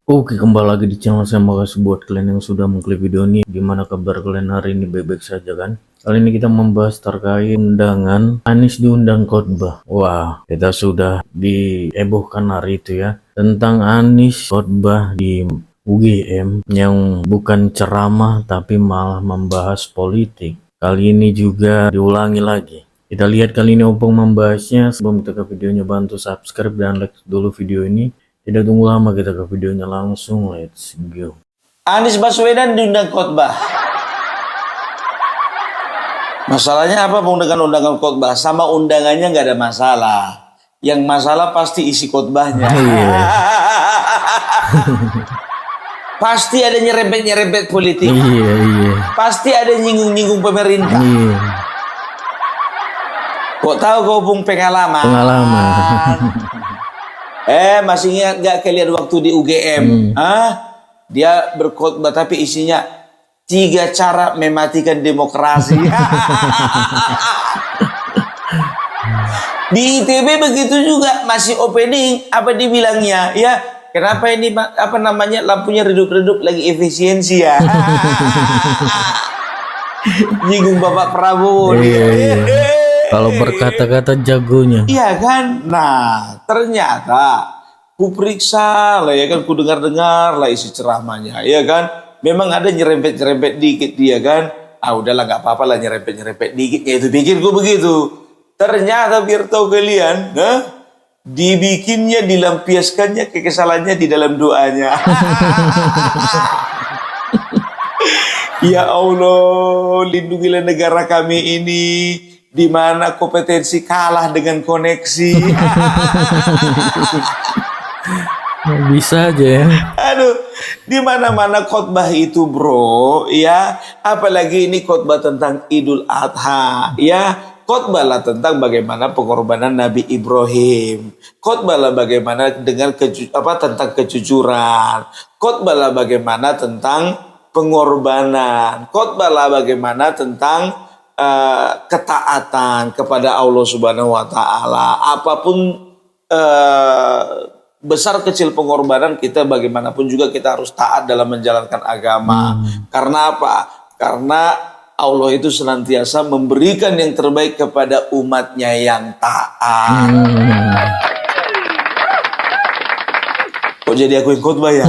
Oke, kembali lagi di channel saya. Makasih buat kalian yang sudah mengklik video ini. Gimana kabar kalian hari ini? Baik-baik saja kan? Kali ini kita membahas terkait undangan Anies diundang khotbah. Wah, kita sudah dihebohkan hari itu ya, tentang Anies khotbah di UGM yang bukan ceramah tapi malah membahas politik. Kali ini juga diulangi lagi. Kita lihat kali ini Opung membahasnya. Sebelum kita ke videonya, bantu subscribe dan like dulu video ini. Tidak tunggu lama, kita ke videonya langsung. Let's go. Anies Baswedan diundang khotbah. Masalahnya apa undangan khotbah? Sama undangannya nggak ada masalah. Yang masalah pasti isi khotbahnya. Iya. Pasti ada nyerempet politik. Iya. Pasti ada nyinggung pemerintah. Iya. Kok tahu kau pun pengalaman? Masih ingat gak kalian waktu di UGM? Dia berkhotbah tapi isinya 3 cara mematikan demokrasi. Di ITB begitu juga, masih opening, apa dibilangnya? Ya, kenapa ini apa namanya lampunya redup-redup lagi efisiensi ya? Nyinggung Bapak Prabowo. Iya. Kalau berkata-kata jagonya. Iya kan? Nah, ternyata ku periksa lah ya kan, ku dengar-dengar lah isi ceramahnya, ya kan? Memang ada nyerempet-nyerempet dikit dia kan. Udahlah nggak apa-apa lah nyerempet-nyerempet dikit, ya itu pikirku begitu. Ternyata biar tahu kalian, dibikinnya, dilampiaskannya kesalahannya di dalam doanya. Ya Allah, lindungilah negara kami ini, di mana kompetensi kalah dengan koneksi. Bisa aja ya. Aduh, di mana-mana khotbah itu bro, ya. Apalagi ini khotbah tentang Idul Adha, ya. Khotbahlah tentang bagaimana pengorbanan Nabi Ibrahim. Khotbahlah bagaimana dengan tentang kejujuran. Khotbahlah bagaimana tentang pengorbanan. Khotbahlah bagaimana tentang ketaatan kepada Allah Subhanahu wa taala. Apapun besar kecil pengorbanan kita, bagaimanapun juga kita harus taat dalam menjalankan agama. Karena apa? Karena Allah itu senantiasa memberikan yang terbaik kepada umatnya yang taat. Kok jadi aku yang khotbah ya?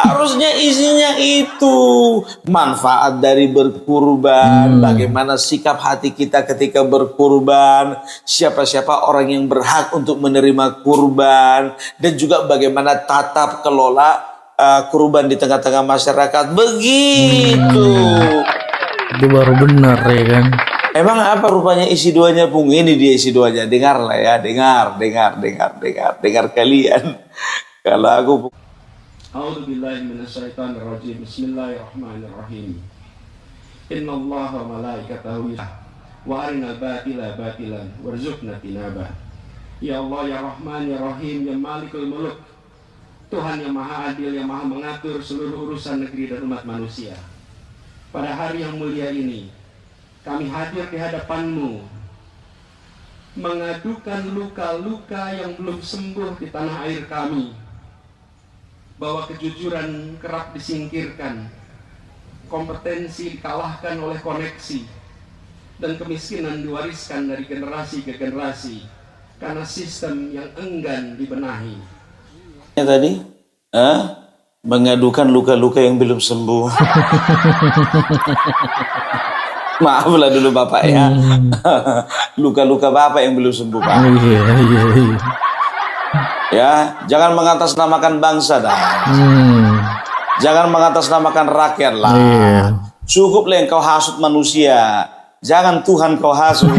Harusnya isinya itu manfaat dari berkurban, bagaimana sikap hati kita ketika berkurban, siapa-siapa orang yang berhak untuk menerima kurban, dan juga bagaimana tata kelola kurban di tengah-tengah masyarakat. Begitu. Itu baru benar ya kan. Emang apa rupanya isi doanya Pung? Ini dia isi doanya. Dengarlah ya, dengar kalian. Kalau aku A'udzubillahi minasyaitonirrajim. Bismillahirrahmanirrahim. Innallaha wa malaikatahu wa arinal batila batilan warzuqna tinaba. Ya Allah, ya Rahman, ya Rahim, ya Malikul Muluk. Tuhan yang Maha Adil, yang Maha mengatur seluruh urusan negeri dan umat manusia. Pada hari yang mulia ini, kami hadir di hadapan-Mu, mengadukan luka-luka yang belum sembuh di tanah air kami, bahwa kejujuran kerap disingkirkan, kompetensi dikalahkan oleh koneksi, dan kemiskinan diwariskan dari generasi ke generasi karena sistem yang enggan dibenahi. Tadi mengadukan luka-luka yang belum sembuh. Maaflah dulu Bapak ya. Luka-luka Bapak yang belum sembuh Pak. Iya. Ya, jangan mengatasnamakan bangsa dah. Jangan mengatasnamakan rakyat lah. Cukuplah yang kau hasut manusia, jangan Tuhan kau hasut.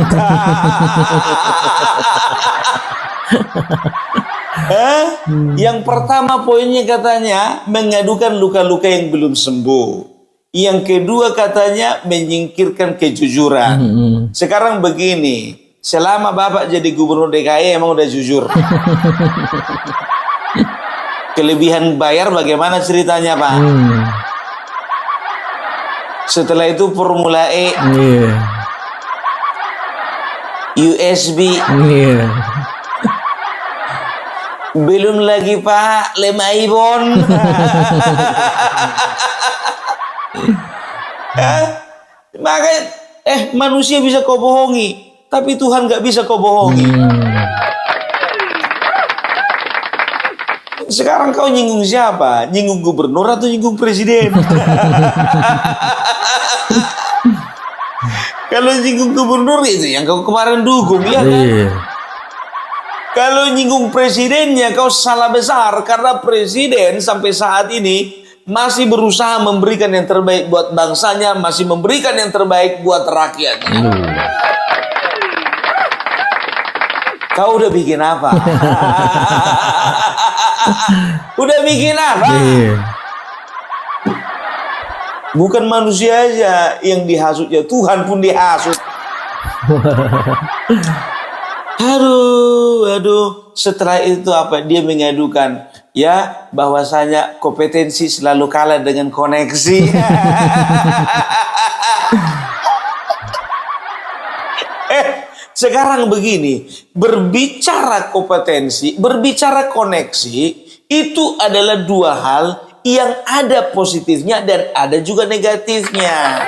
Yang pertama poinnya katanya mengadukan luka-luka yang belum sembuh. Yang kedua katanya menyingkirkan kejujuran. Sekarang begini, selama Bapak jadi gubernur DKI emang udah jujur? Kelebihan bayar bagaimana ceritanya Pak? Setelah itu Formula E, USB, Belum lagi Pak, Lemaibon. Makanya manusia bisa kau bohongi, tapi Tuhan nggak bisa kau bohongi. Sekarang kau nyinggung siapa? Nyinggung gubernur atau nyinggung presiden? Kalau nyinggung gubernur itu yang kau kemarin dukung, ya kan? Kalau nyinggung presidennya kau salah besar, karena presiden sampai saat ini masih berusaha memberikan yang terbaik buat bangsanya, masih memberikan yang terbaik buat rakyatnya. Kau udah bikin apa? Udah bikin apa? Bukan manusia aja yang dihasut, ya Tuhan pun dihasut. Aduh. Setelah itu apa? Dia mengadukan, ya, bahwasanya kompetensi selalu kalah dengan koneksi. Sekarang begini, berbicara kompetensi, berbicara koneksi, itu adalah dua hal yang ada positifnya dan ada juga negatifnya.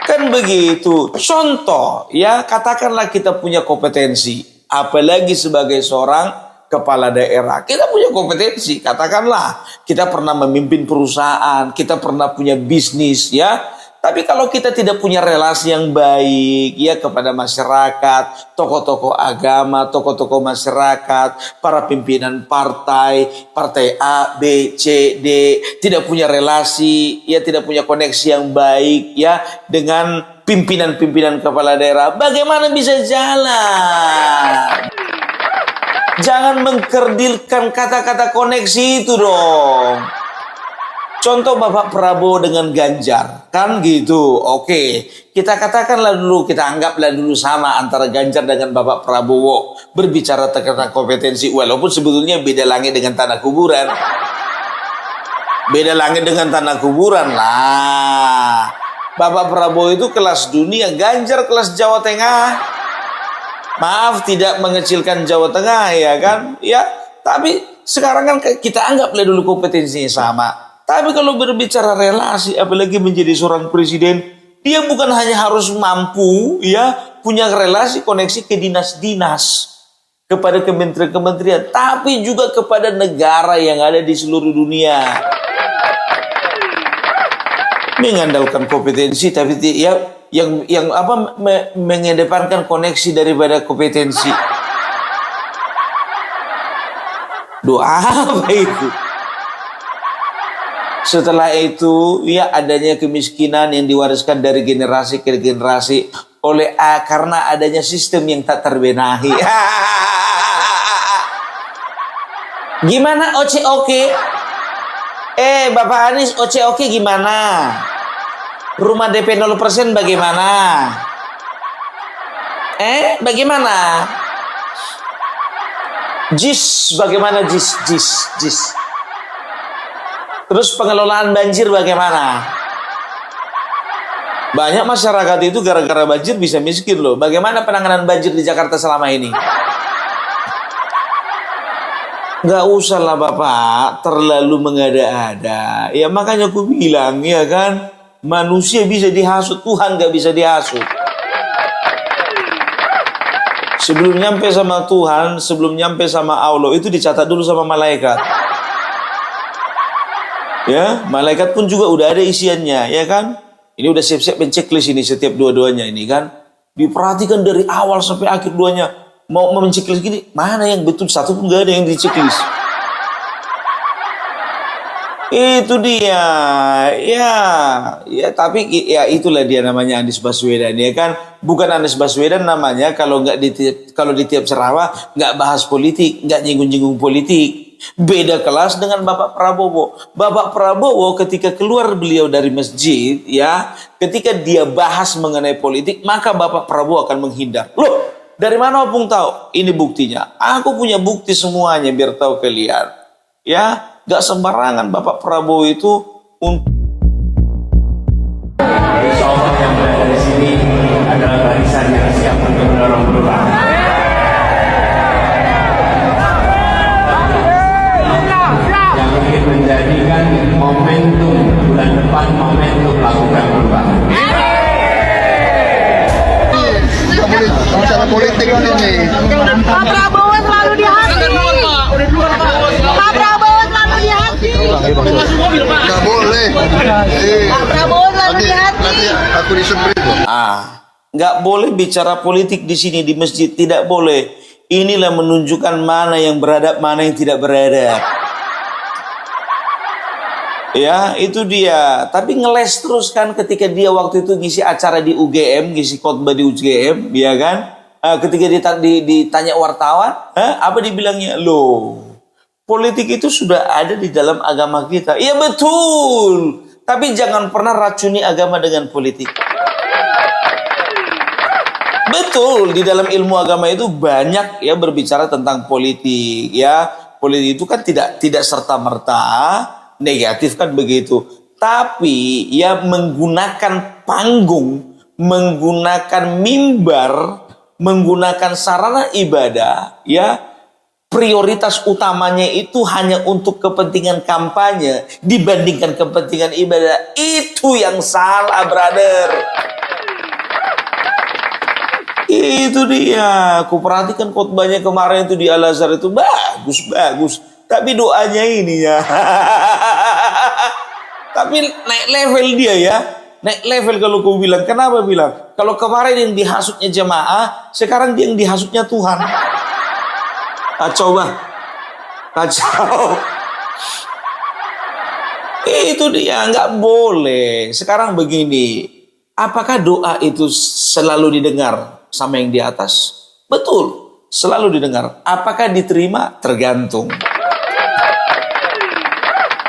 Kan begitu. Contoh, ya, katakanlah kita punya kompetensi, apalagi sebagai seorang kepala daerah, kita punya kompetensi. Katakanlah kita pernah memimpin perusahaan, kita pernah punya bisnis, ya. Tapi kalau kita tidak punya relasi yang baik, ya, kepada masyarakat, tokoh-tokoh agama, tokoh-tokoh masyarakat, para pimpinan partai A, B, C, D, tidak punya relasi, ya, tidak punya koneksi yang baik, ya, dengan pimpinan-pimpinan kepala daerah, bagaimana bisa jalan? Jangan mengkerdilkan kata-kata koneksi itu dong. Contoh Bapak Prabowo dengan Ganjar, kan gitu. Oke, kita katakanlah dulu, kita anggaplah dulu sama antara Ganjar dengan Bapak Prabowo. Berbicara tentang kompetensi, walaupun sebetulnya beda langit dengan tanah kuburan. Beda langit dengan tanah kuburan lah. Bapak Prabowo itu kelas dunia, Ganjar kelas Jawa Tengah. Maaf tidak mengecilkan Jawa Tengah, ya kan? Ya, tapi sekarang kan kita anggaplah dulu kompetensinya sama. Tapi kalau berbicara relasi, apalagi menjadi seorang presiden, dia bukan hanya harus mampu, ya, punya relasi koneksi ke dinas-dinas, kepada kementerian-kementerian, tapi juga kepada negara yang ada di seluruh dunia. Mengandalkan kompetensi, tapi ya, yang apa, mengedepankan koneksi daripada kompetensi. Doa apa itu? Setelah itu, ya, adanya kemiskinan yang diwariskan dari generasi ke generasi karena adanya sistem yang tak terbenahi. Gimana OCOK? Bapak Anies, OCOK gimana? Rumah DP 0% bagaimana? Bagaimana? JIS bagaimana? JIS. Terus pengelolaan banjir bagaimana? Banyak masyarakat itu gara-gara banjir bisa miskin loh. Bagaimana penanganan banjir di Jakarta selama ini? Nggak usah lah Bapak, terlalu mengada-ada. Ya makanya aku bilang, ya kan, manusia bisa dihasut, Tuhan nggak bisa dihasut. Sebelum nyampe sama Tuhan, sebelum nyampe sama Allah, itu dicatat dulu sama malaikat. Ya, malaikat pun juga udah ada isiannya, ya kan? Ini udah siap-siap menceklis ini setiap dua-duanya ini kan. Diperhatikan dari awal sampai akhir duanya. Mau menceklis gini, mana yang betul, satu pun gak ada yang diceklis. Itu dia. Ya, tapi ya itulah dia namanya Anies Baswedan, ya kan? Bukan Anies Baswedan namanya kalau di tiap ceramah nggak bahas politik, nggak nyinggung-nyinggung politik. Beda kelas dengan Bapak Prabowo. Bapak Prabowo ketika keluar beliau dari masjid, ya, ketika dia bahas mengenai politik, maka Bapak Prabowo akan menghindar. Loh, dari mana Opung tahu? Ini buktinya. Aku punya bukti semuanya biar tahu kalian. Ya, gak sembarangan Bapak Prabowo itu untuk Insyaallah yang berada di sini adalah barisan yang siap untuk mendorong perubahan. momentum bulan depan, momentum lakukan perubahan. Bicara politik ini. Pak Prabowo selalu di hati. Pak Prabowo selalu di hati. Nggak boleh. Pak Prabowo selalu di hati. Nanti aku disemprit. Nggak boleh bicara politik di sini di masjid, tidak boleh. Inilah menunjukkan mana yang beradab, mana yang tidak beradab. Ya, itu dia. Tapi ngeles terus kan ketika dia waktu itu ngisi acara di UGM, ngisi khotbah di UGM, ya kan? Ketika ditanya wartawan, apa dibilangnya? Loh, politik itu sudah ada di dalam agama kita. Iya betul. Tapi jangan pernah racuni agama dengan politik. Betul, di dalam ilmu agama itu banyak ya berbicara tentang politik, ya. Politik itu kan tidak serta-merta negatif kan begitu. Tapi ya menggunakan panggung, menggunakan mimbar, menggunakan sarana ibadah, ya prioritas utamanya itu hanya untuk kepentingan kampanye dibandingkan kepentingan ibadah. Itu yang salah, brother. Itu dia. Aku perhatikan khotbahnya kemarin itu di Al-Azhar itu bagus. Tapi doanya ini ya. Tapi naik level dia ya. Naik level kalau kau bilang. Kenapa bilang? Kalau kemarin yang dihasutnya jemaah, sekarang dia yang dihasutnya Tuhan. Kacau bang. Kacau. Itu dia, nggak boleh. Sekarang begini. Apakah doa itu selalu didengar sama yang di atas? Betul. Selalu didengar. Apakah diterima? Tergantung.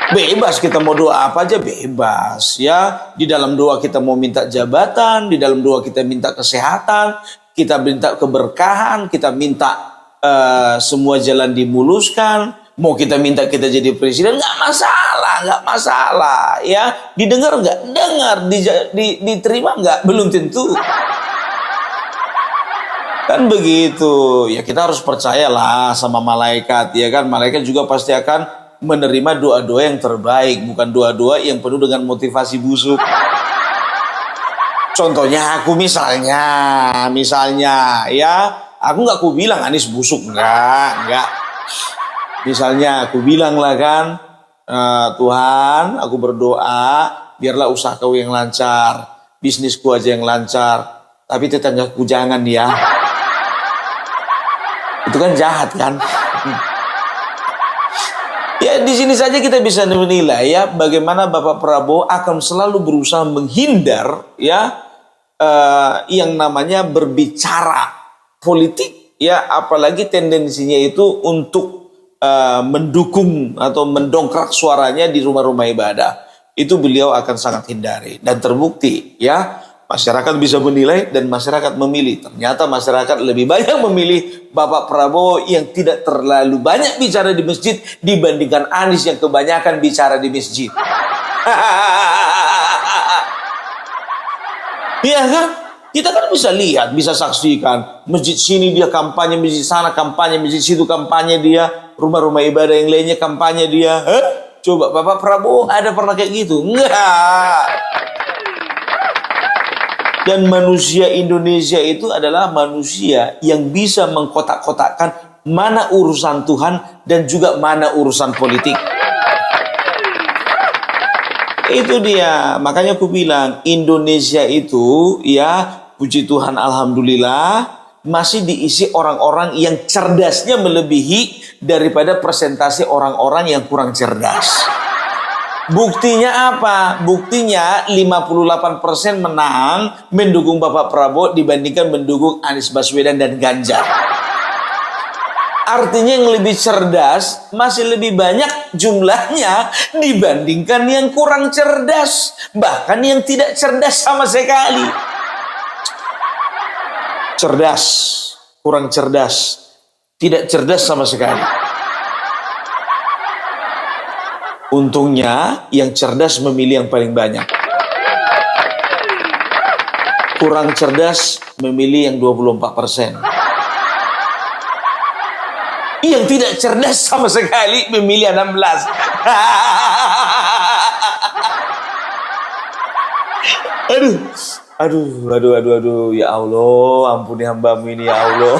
Bebas kita mau doa apa aja bebas ya. Di dalam doa kita mau minta jabatan, di dalam doa kita minta kesehatan, kita minta keberkahan, kita minta semua jalan dimuluskan, mau kita minta kita jadi presiden, nggak masalah ya. Didengar nggak? Dengar. Diterima nggak? Belum tentu. Kan begitu. Ya kita harus percayalah sama malaikat ya kan. Malaikat juga pasti akan menerima doa-doa yang terbaik, bukan doa-doa yang penuh dengan motivasi busuk. Contohnya aku misalnya ya, aku nggak aku bilang Anies busuk, enggak. Misalnya aku bilang lah kan, Tuhan, aku berdoa biarlah usahaku yang lancar, bisnisku aja yang lancar, tapi tetanggaku jangan ya. Itu kan jahat kan? Ya di sini saja kita bisa menilai ya bagaimana Bapak Prabowo akan selalu berusaha menghindar ya yang namanya berbicara politik ya, apalagi tendensinya itu untuk mendukung atau mendongkrak suaranya di rumah-rumah ibadah. Itu beliau akan sangat hindari dan terbukti ya. Masyarakat bisa menilai dan masyarakat memilih. Ternyata masyarakat lebih banyak memilih Bapak Prabowo yang tidak terlalu banyak bicara di masjid dibandingkan Anies yang kebanyakan bicara di masjid. Iya kan? Kita kan bisa lihat, bisa saksikan. Masjid sini dia kampanye, masjid sana kampanye, masjid situ kampanye dia. Rumah-rumah ibadah yang lainnya kampanye dia. Coba Bapak Prabowo ada pernah kayak gitu? Enggak. Dan manusia Indonesia itu adalah manusia yang bisa mengkotak-kotakkan mana urusan Tuhan dan juga mana urusan politik. Itu dia. Makanya aku bilang Indonesia itu ya puji Tuhan alhamdulillah masih diisi orang-orang yang cerdasnya melebihi daripada persentase orang-orang yang kurang cerdas. Buktinya apa? Buktinya 58% menang mendukung Bapak Prabowo dibandingkan mendukung Anies Baswedan dan Ganjar. Artinya yang lebih cerdas masih lebih banyak jumlahnya dibandingkan yang kurang cerdas. Bahkan yang tidak cerdas sama sekali. Cerdas, kurang cerdas, tidak cerdas sama sekali. Untungnya yang cerdas memilih yang paling banyak. Kurang cerdas memilih yang 24%. Yang tidak cerdas sama sekali memilih 16%. Aduh, aduh, ya Allah, ampuni hambamu ini ya Allah.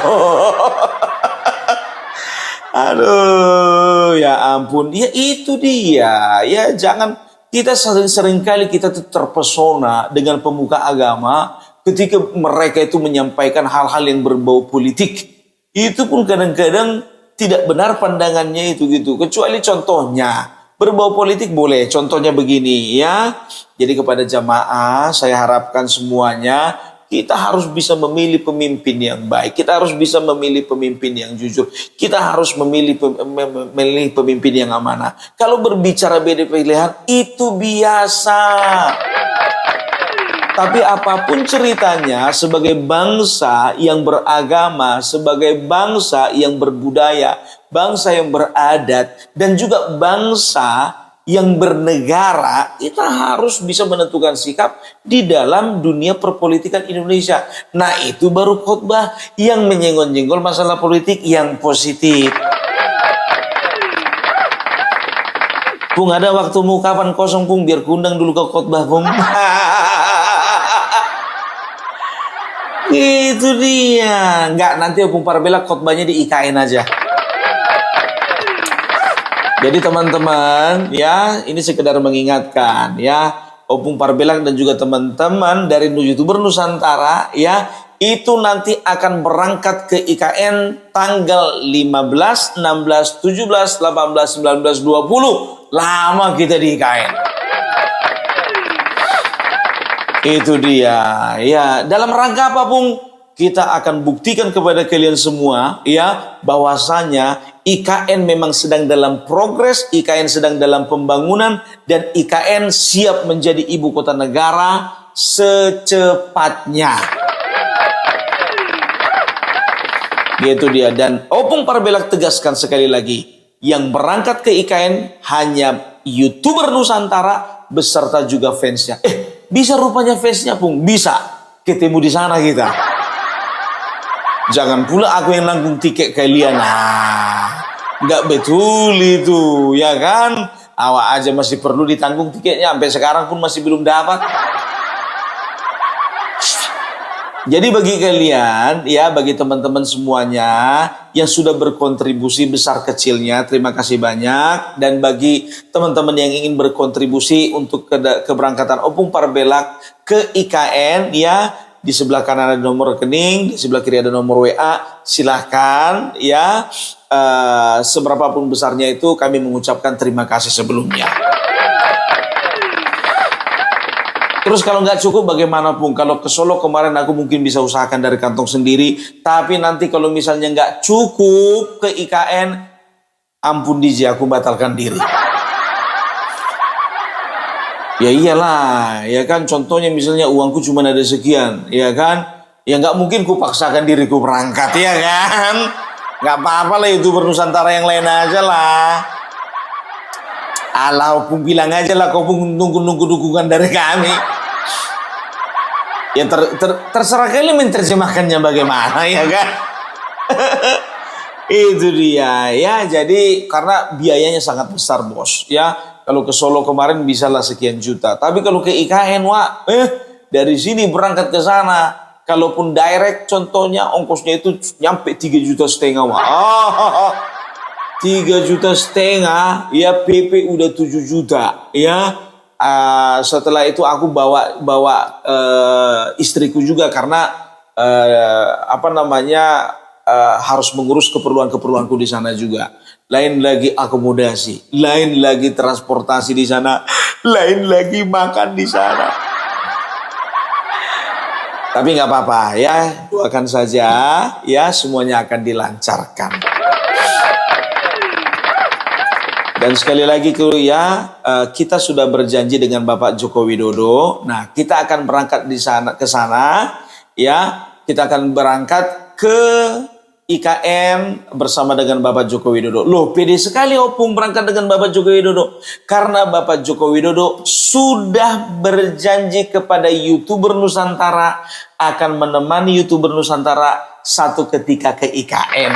Aduh, ya ampun, ya itu dia, ya jangan, kita seringkali kita tuh terpesona dengan pemuka agama ketika mereka itu menyampaikan hal-hal yang berbau politik. Itu pun kadang-kadang tidak benar pandangannya itu gitu, kecuali contohnya. Berbau politik boleh, contohnya begini ya. Jadi kepada jamaah saya harapkan semuanya kita harus bisa memilih pemimpin yang baik. Kita harus bisa memilih pemimpin yang jujur. Kita harus memilih pemimpin yang amanah. Kalau berbicara beda pilihan itu biasa. Tapi apapun ceritanya, sebagai bangsa yang beragama, sebagai bangsa yang berbudaya, bangsa yang beradat, dan juga bangsa yang bernegara, kita harus bisa menentukan sikap di dalam dunia perpolitikan Indonesia. Nah, itu baru khotbah yang menyenggol-nyenggol masalah politik yang positif. Pung, ada waktumu kapan kosong, Pung? Biar kundang dulu ke khotbah, Pung. Itu dia. Enggak, nanti Opung Parbela khotbahnya di IKN aja. Jadi teman-teman ya, ini sekedar mengingatkan ya, Opung Parbela dan juga teman-teman dari YouTuber Nusantara ya, itu nanti akan berangkat ke IKN tanggal 15, 16, 17, 18, 19, 20. Lama kita di IKN. Itu dia ya. Dalam rangka apa, Pung? Kita akan buktikan kepada kalian semua ya, bahwasanya IKN memang sedang dalam progres, IKN sedang dalam pembangunan, dan IKN siap menjadi ibu kota negara secepatnya. Gitu dia. Dan Opung Parbela tegaskan sekali lagi, yang berangkat ke IKN hanya YouTuber Nusantara beserta juga fansnya. Bisa rupanya fansnya, Pung? Bisa. Ketemu di sana kita. Jangan pula aku yang nanggung tiket kalian. Nah, nggak betul itu, ya kan? Awak aja masih perlu ditanggung tiketnya, sampai sekarang pun masih belum dapat. Jadi bagi kalian, ya, bagi teman-teman semuanya yang sudah berkontribusi besar kecilnya, terima kasih banyak. Dan bagi teman-teman yang ingin berkontribusi untuk keberangkatan Opung Parbela ke IKN, ya, di sebelah kanan ada nomor rekening, di sebelah kiri ada nomor WA. Silahkan ya, seberapapun besarnya itu kami mengucapkan terima kasih sebelumnya. Terus kalau nggak cukup bagaimana, Pung? Kalau ke Solo kemarin aku mungkin bisa usahakan dari kantong sendiri. Tapi nanti kalau misalnya nggak cukup ke IKN, ampun DJ, aku batalkan diri. Ya iyalah, ya kan, contohnya misalnya uangku cuma ada sekian, ya kan, ya nggak mungkin ku paksakan diriku berangkat, ya kan, nggak apa-apa lah, itu Nusantara yang lain aja lah. Alah, Opung bilang aja lah, kau pun nunggu dukungan dari kami. Ya terserah kalian menerjemahkannya bagaimana, ya kan. Itu dia ya. Jadi karena biayanya sangat besar, bos ya. Kalau ke Solo kemarin bisalah sekian juta. Tapi kalau ke IKN, Wak, dari sini berangkat ke sana, kalaupun direct contohnya ongkosnya itu nyampe 3,5 juta, Wak. 3,5 juta ya, PP udah 7 juta ya. Setelah itu aku bawa istriku juga karena harus mengurus keperluanku di sana juga. Lain lagi akomodasi, lain lagi transportasi di sana, lain lagi makan di sana. Tapi nggak apa-apa ya, doakan saja ya, semuanya akan dilancarkan. Dan sekali lagi kita sudah berjanji dengan Bapak Joko Widodo. Nah, kita akan berangkat ke sana ya, kita akan berangkat ke IKN bersama dengan Bapak Joko Widodo. Loh, pede sekali Opung berangkat dengan Bapak Joko Widodo. Karena Bapak Joko Widodo sudah berjanji kepada YouTuber Nusantara akan menemani YouTuber Nusantara satu ketika ke IKN.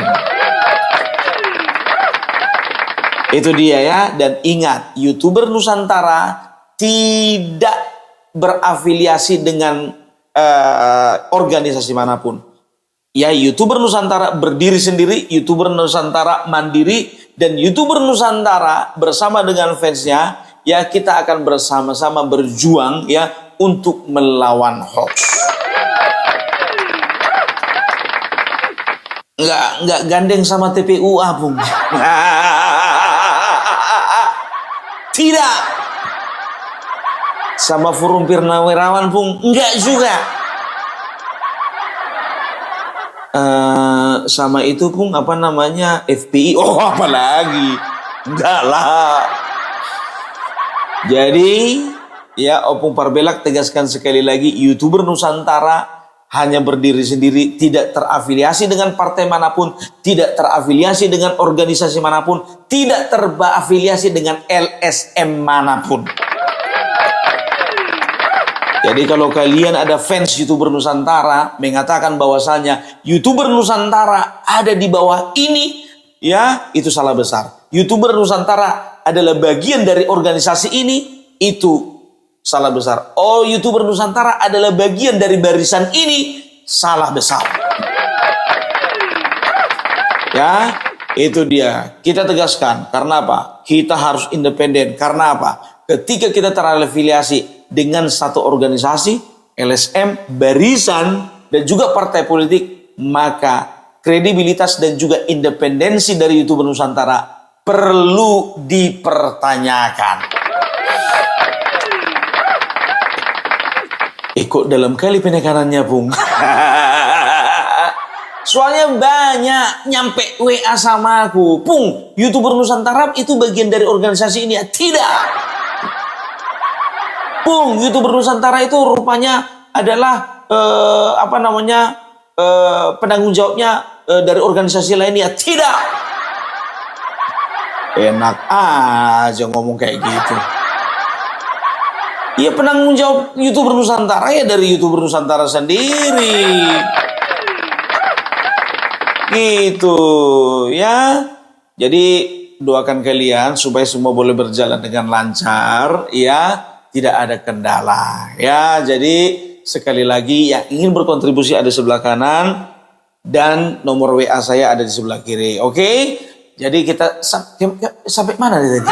Itu dia ya. Dan ingat, YouTuber Nusantara tidak berafiliasi dengan organisasi manapun. Ya, YouTuber Nusantara berdiri sendiri, YouTuber Nusantara mandiri, dan YouTuber Nusantara bersama dengan fansnya, ya kita akan bersama-sama berjuang ya untuk melawan hoax. Nggak gandeng sama TPU Bung. Tidak. Sama Forum Purnawirawan Bung, enggak juga. Sama itu Bung, apa namanya, FPI, apa lagi? Enggak lah. Jadi ya, Opung Parbelak tegaskan sekali lagi, YouTuber Nusantara hanya berdiri sendiri, tidak terafiliasi dengan partai manapun, tidak terafiliasi dengan organisasi manapun, tidak terafiliasi dengan LSM manapun. Jadi kalau kalian ada fans YouTuber Nusantara mengatakan bahwasanya YouTuber Nusantara ada di bawah ini, ya itu salah besar. YouTuber Nusantara adalah bagian dari organisasi ini, itu salah besar. Oh, YouTuber Nusantara adalah bagian dari barisan ini, salah besar. Ya, itu dia. Kita tegaskan. Karena apa? Kita harus independen. Karena apa? Ketika kita terafiliasi dengan satu organisasi, LSM, barisan, dan juga partai politik, maka kredibilitas dan juga independensi dari YouTuber Nusantara perlu dipertanyakan. Ikut dalam kali penekanannya Bung. Soalnya banyak nyampe WA sama aku, Bung, YouTuber Nusantara itu bagian dari organisasi ini ya? Tidak. Bung, YouTuber Nusantara itu rupanya adalah penanggung jawabnya dari organisasi lain ya? Tidak. Enak aja ngomong kayak gitu. Ya, penanggung jawab YouTuber Nusantara ya dari YouTuber Nusantara sendiri. Gitu ya. Jadi doakan kalian supaya semua boleh berjalan dengan lancar ya. Tidak ada kendala ya. Jadi sekali lagi yang ingin berkontribusi ada di sebelah kanan dan nomor WA saya ada di sebelah kiri. Oke? Jadi kita sampai mana tadi?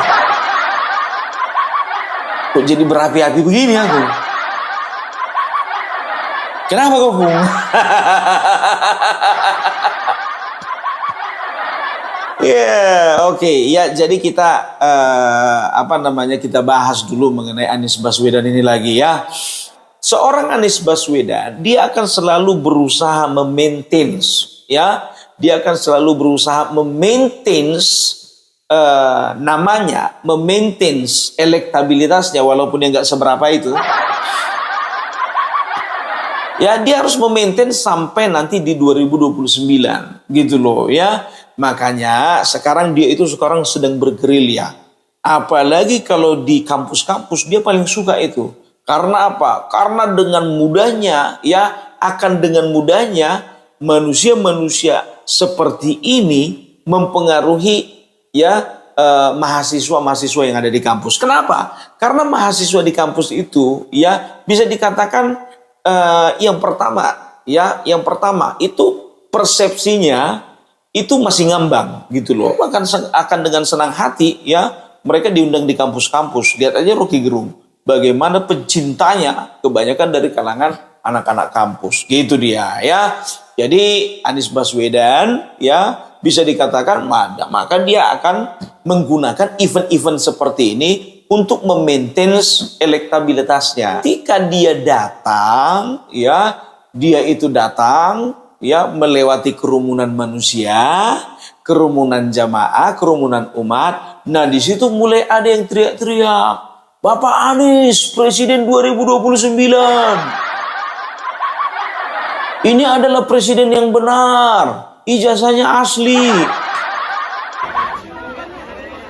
Kok jadi berapi-api begini aku? Kenapa kok Bung? Oke. Ya, jadi kita kita bahas dulu mengenai Anies Baswedan ini lagi ya. Seorang Anies Baswedan, dia akan selalu berusaha memaintain ya. Dia akan selalu berusaha memaintain namanya, memaintain elektabilitasnya walaupun yang nggak seberapa itu. Ya, dia harus memaintain sampai nanti di 2029 gitu loh ya. Makanya sekarang dia itu sedang bergerilya. Apalagi kalau di kampus-kampus dia paling suka itu. Karena apa? Karena dengan mudahnya manusia-manusia seperti ini mempengaruhi ya mahasiswa-mahasiswa yang ada di kampus. Kenapa? Karena mahasiswa di kampus itu ya bisa dikatakan yang pertama itu persepsinya itu masih ngambang gitu loh. Akan dengan senang hati ya mereka diundang di kampus-kampus. Lihat aja Rocky Gerung, bagaimana pencintanya kebanyakan dari kalangan anak-anak kampus. Gitu dia ya. Jadi Anies Baswedan ya bisa dikatakan maka dia akan menggunakan event-event seperti ini untuk memaintain elektabilitasnya. Ketika dia datang ya melewati kerumunan manusia, kerumunan jamaah, kerumunan umat. Nah, di situ mulai ada yang teriak-teriak, Bapak Anies, Presiden 2029. Ini adalah presiden yang benar, ijazahnya asli.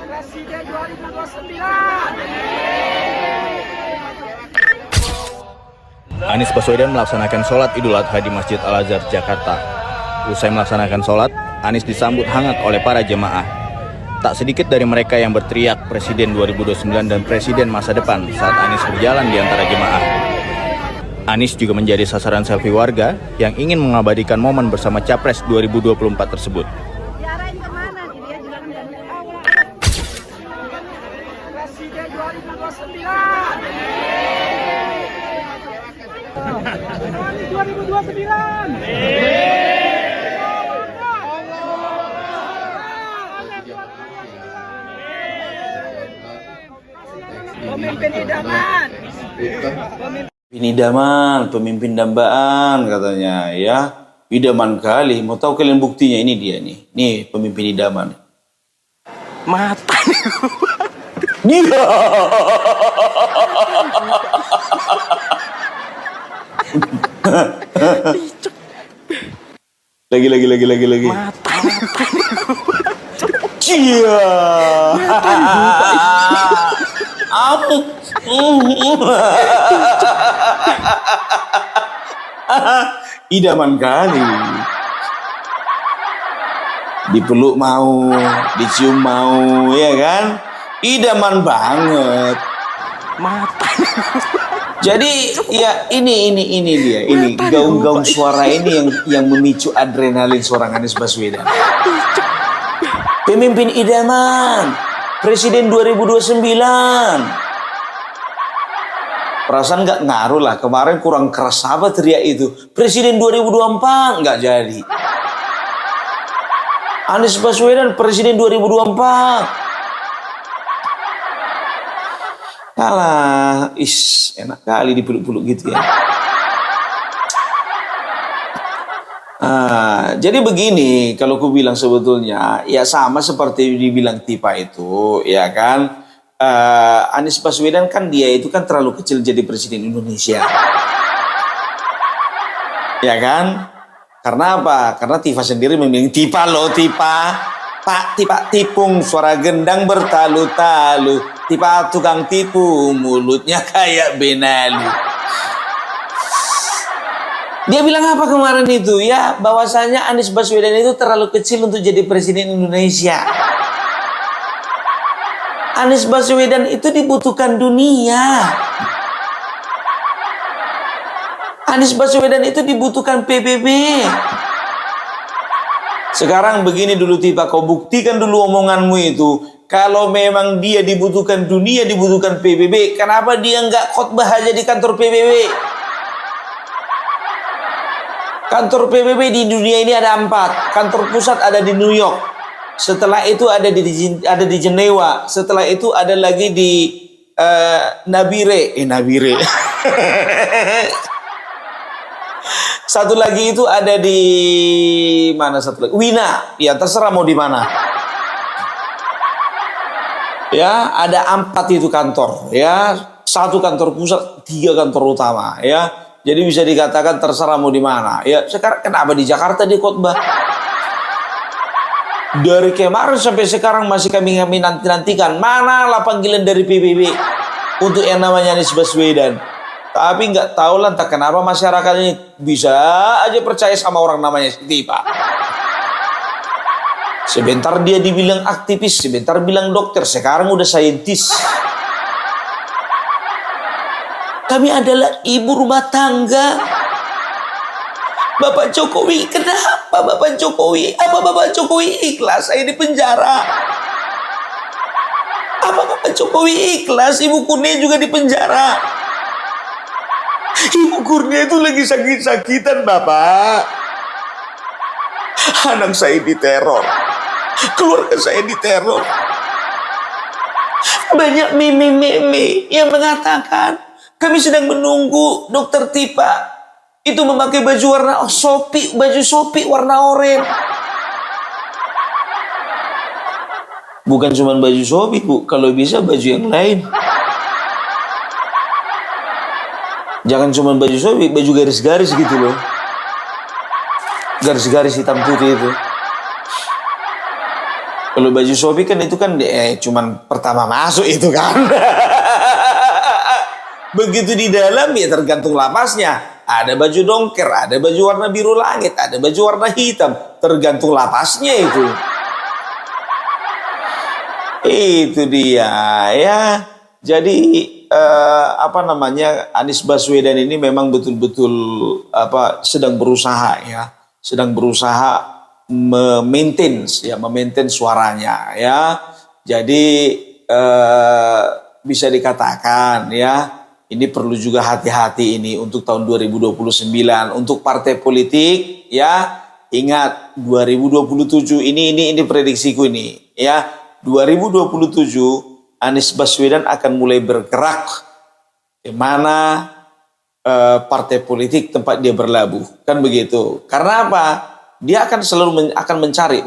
Presiden 2029. Anies Baswedan melaksanakan sholat Idul Adha di Masjid Al-Azhar, Jakarta. Usai melaksanakan sholat, Anies disambut hangat oleh para jemaah. Tak sedikit dari mereka yang berteriak Presiden 2029 dan Presiden masa depan saat Anies berjalan di antara jemaah. Anies juga menjadi sasaran selfie warga yang ingin mengabadikan momen bersama Capres 2024 tersebut. Diarahin kemana? Dia juga kan dari awal. Presiden 2029. Pemimpin idaman. Pemimpin dambaan katanya ya. Idaman kali. Mau tahu kalian buktinya? Ini dia nih. Nih pemimpin idaman. Mata. Dia. Lagi. Mata. Cia. Idaman kali. Dipeluk mau, dicium mau, ya kan? Idaman banget. Mata. Jadi ya ini dia, ini gaung-gaung suara ini yang memicu adrenalin seorang Anies Baswedan. Pemimpin idaman, Presiden 2029. Perasaan nggak ngaruh lah, kemarin kurang keras apa teriak itu. Presiden 2024 nggak jadi. Anies Baswedan Presiden 2024. Alah, enak kali dipeluk-peluk gitu ya. Jadi begini, kalau aku bilang sebetulnya ya sama seperti dibilang Tipa itu, ya kan? Anies Baswedan kan dia itu kan terlalu kecil jadi presiden Indonesia, ya kan? Karena apa? Karena Tifa sendiri memilih Tipa loh, Tipa. Pak Tipa tipung, suara gendang bertalu-talu. Tipa tukang tipu, mulutnya kayak benalu. Dia bilang apa kemarin itu ya, bahwasanya Anies Baswedan itu terlalu kecil untuk jadi presiden Indonesia. Anies Baswedan itu dibutuhkan dunia. Anies Baswedan itu dibutuhkan PBB. Sekarang begini dulu Tipa, kau buktikan dulu omonganmu itu. Kalau memang dia dibutuhkan dunia, dibutuhkan PBB, kenapa dia nggak khotbah aja di kantor PBB? Kantor PBB di dunia ini ada 4. Kantor pusat ada di New York. Setelah itu ada di Jenewa. Setelah itu ada lagi di Nabire. Satu lagi itu ada di mana satu lagi? Wina. Ya terserah mau di mana. Ya, ada 4 itu kantor. Ya, 1 kantor pusat, 3 kantor utama. Ya, jadi bisa dikatakan terserah mau di mana. Ya, sekarang kenapa di Jakarta di khotbah? Dari kemarin sampai sekarang masih kami nantikan manalah panggilan dari PBB untuk yang namanya Anies Baswedan. Tapi nggak tahu lah entah kenapa masyarakat ini bisa aja percaya sama orang namanya Tipa. Sebentar dia dibilang aktivis, sebentar bilang dokter, sekarang udah saintis. Kami adalah ibu rumah tangga. Bapak Jokowi, kenapa Bapak Jokowi? Apa Bapak Jokowi ikhlas saya di penjara? Apa Bapak Jokowi ikhlas Ibu Kurnia juga di penjara? Ibu Kurnia itu lagi sakit-sakitan, Bapak. Anak saya diteror. Keluarga saya diteror. Banyak meme-meme yang mengatakan kami sedang menunggu Dokter Tipa itu memakai baju warna baju Shopee warna oranye. Bukan cuma baju Shopee, Bu, kalau bisa baju yang lain. Jangan cuma baju Shopee, baju garis-garis gitu loh. Garis-garis hitam putih itu. Kalau baju Shopee kan itu kan cuman pertama masuk itu kan. Begitu di dalam ya tergantung lapasnya. Ada baju dongker, ada baju warna biru langit, ada baju warna hitam. Tergantung lapasnya itu. Itu dia ya. Jadi apa namanya, Anies Baswedan ini memang betul-betul sedang berusaha ya, sedang berusaha memaintain suaranya ya. Jadi bisa dikatakan ya, ini perlu juga hati-hati ini untuk tahun 2029 untuk partai politik ya. Ingat 2027 ini prediksiku ini ya. 2027 Anies Baswedan akan mulai bergerak di mana partai politik tempat dia berlabuh, kan begitu. Karena apa? Dia akan selalu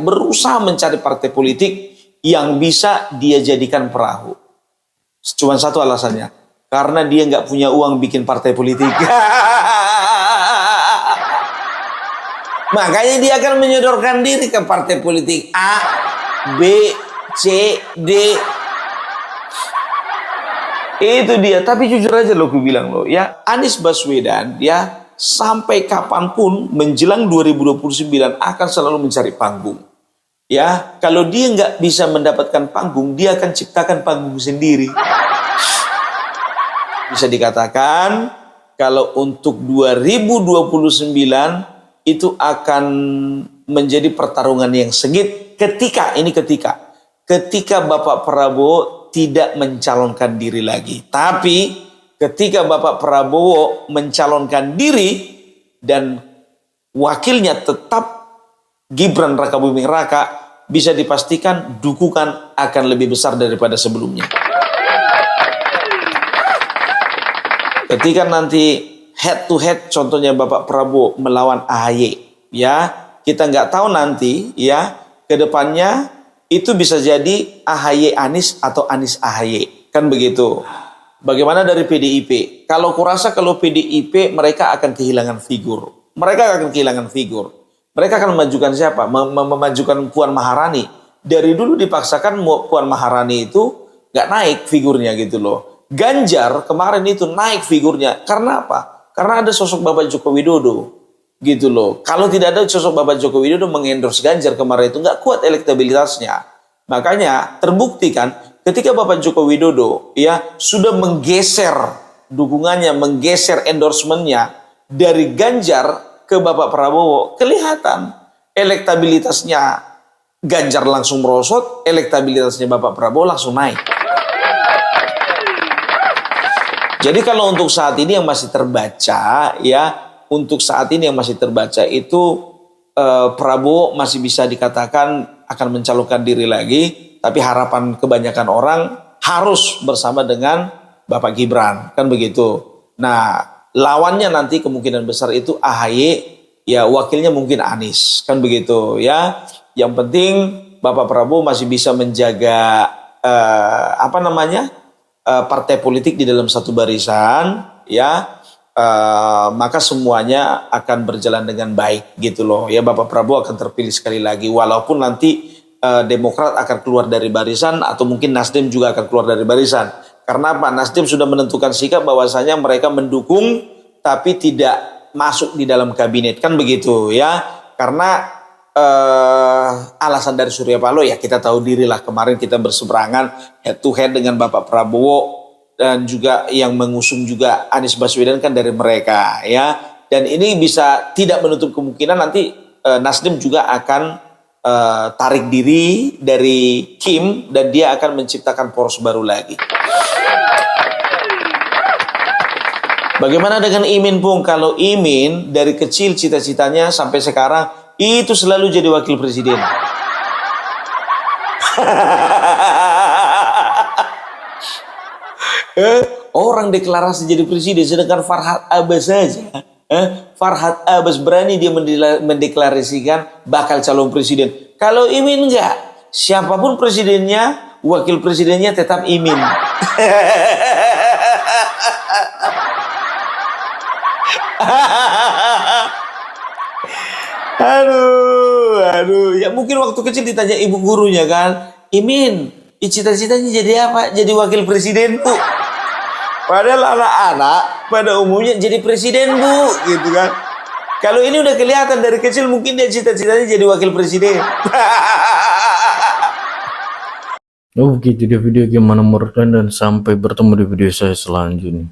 berusaha mencari partai politik yang bisa dia jadikan perahu. Cuma satu alasannya, karena dia nggak punya uang bikin partai politik. Makanya dia akan menyodorkan diri ke partai politik A, B, C, D. Itu dia. Tapi jujur aja loh, gue bilang loh ya, Anies Baswedan ya sampai kapanpun menjelang 2029 akan selalu mencari panggung. Ya, kalau dia nggak bisa mendapatkan panggung, dia akan ciptakan panggung sendiri. Bisa dikatakan kalau untuk 2029 itu akan menjadi pertarungan yang sengit ketika Bapak Prabowo tidak mencalonkan diri lagi. Tapi ketika Bapak Prabowo mencalonkan diri dan wakilnya tetap Gibran Rakabuming Raka, bisa dipastikan dukungan akan lebih besar daripada sebelumnya. Ketika nanti head to head, contohnya Bapak Prabowo melawan AHY, ya kita nggak tahu nanti ya kedepannya itu bisa jadi AHY Anies atau Anies AHY, kan begitu. Bagaimana dari PDIP? Kalau kurasa kalau PDIP mereka akan kehilangan figur. Mereka akan memajukan siapa? Memajukan Puan Maharani. Dari dulu dipaksakan Puan Maharani itu nggak naik figurnya gitu loh. Ganjar kemarin itu naik figurnya. Karena apa? Karena ada sosok Bapak Joko Widodo. Gitu loh. Kalau tidak ada sosok Bapak Joko Widodo mengendorse Ganjar kemarin itu nggak kuat elektabilitasnya. Makanya terbukti kan ketika Bapak Joko Widodo ya sudah menggeser dukungannya, menggeser endorsementnya dari Ganjar ke Bapak Prabowo, kelihatan elektabilitasnya Ganjar langsung merosot, elektabilitasnya Bapak Prabowo langsung naik. Jadi kalau untuk saat ini yang masih terbaca ya, untuk saat ini yang masih terbaca itu Prabowo masih bisa dikatakan akan mencalonkan diri lagi, tapi harapan kebanyakan orang harus bersama dengan Bapak Gibran, kan begitu. Nah, lawannya nanti kemungkinan besar itu AHY, ya wakilnya mungkin Anies, kan begitu ya. Yang penting Bapak Prabowo masih bisa menjaga partai politik di dalam satu barisan, ya. Maka semuanya akan berjalan dengan baik gitu loh ya. Bapak Prabowo akan terpilih sekali lagi walaupun nanti Demokrat akan keluar dari barisan atau mungkin Nasdem juga akan keluar dari barisan. Karena apa? Nasdem sudah menentukan sikap bahwasanya mereka mendukung tapi tidak masuk di dalam kabinet, kan begitu ya. Karena alasan dari Surya Paloh ya kita tahu dirilah, kemarin kita berseberangan head to head dengan Bapak Prabowo dan juga yang mengusung juga Anies Baswedan kan dari mereka ya. Dan ini bisa tidak menutup kemungkinan nanti Nasdem juga akan tarik diri dari Kim dan dia akan menciptakan poros baru lagi. Bagaimana dengan Imin Pung? Kalau Imin dari kecil cita-citanya sampai sekarang itu selalu jadi wakil presiden. Orang deklarasi jadi presiden, sedangkan Farhad Abbas saja. Farhad Abbas berani dia mendeklarasikan bakal calon presiden. Kalau Imin enggak, siapapun presidennya, wakil presidennya tetap Imin. Aduh, ya mungkin waktu kecil ditanya ibu gurunya kan, Imin, cita-citanya jadi apa? Jadi wakil presiden, Bu. Padahal anak-anak pada umumnya jadi presiden, Bu, gitu kan. Kalau ini udah kelihatan dari kecil, mungkin dia cita-citanya jadi wakil presiden. Oh begitu dia video, gimana menurut kalian, dan sampai bertemu di video saya selanjutnya.